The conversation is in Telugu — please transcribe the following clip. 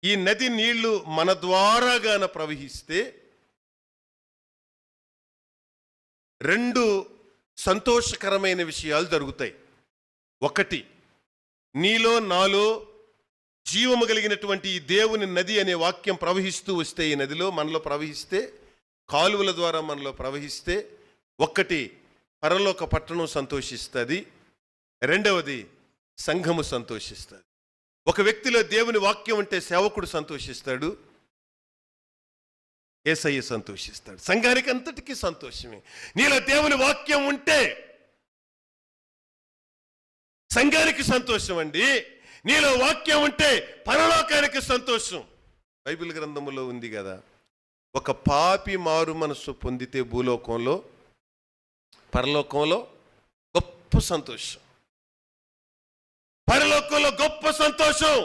ఈ నది నీళ్లు మన ద్వారాగాన ప్రవహిస్తే రెండు సంతోషకరమైన విషయాలు జరుగుతాయి. ఒకటి, నీలో నాలో జీవము కలిగినటువంటి ఈ దేవుని నది అనే వాక్యం ప్రవహిస్తూ వస్తే, ఈ నదిలో మనలో ప్రవహిస్తే, కాలువల ద్వారా మనలో ప్రవహిస్తే, ఒక్కటి పరలోక పట్టణం సంతోషిస్తుంది, రెండవది సంఘము సంతోషిస్తుంది. ఒక వ్యక్తిలో దేవుని వాక్యం ఉంటే సేవకుడు సంతోషిస్తాడు, యేసయ్య సంతోషిస్తాడు. సంఘానికి అంతటికీ సంతోషమే. నీలో దేవుని వాక్యం ఉంటే సంఘానికి సంతోషం అండి. నీలో వాక్యం ఉంటే పరలోకానికి సంతోషం. బైబిల్ గ్రంథములో ఉంది కదా, ఒక పాపి మారు మనసు పొందితే భూలోకంలో పరలోకంలో గొప్ప సంతోషం, పరలోకంలో గొప్ప సంతోషం.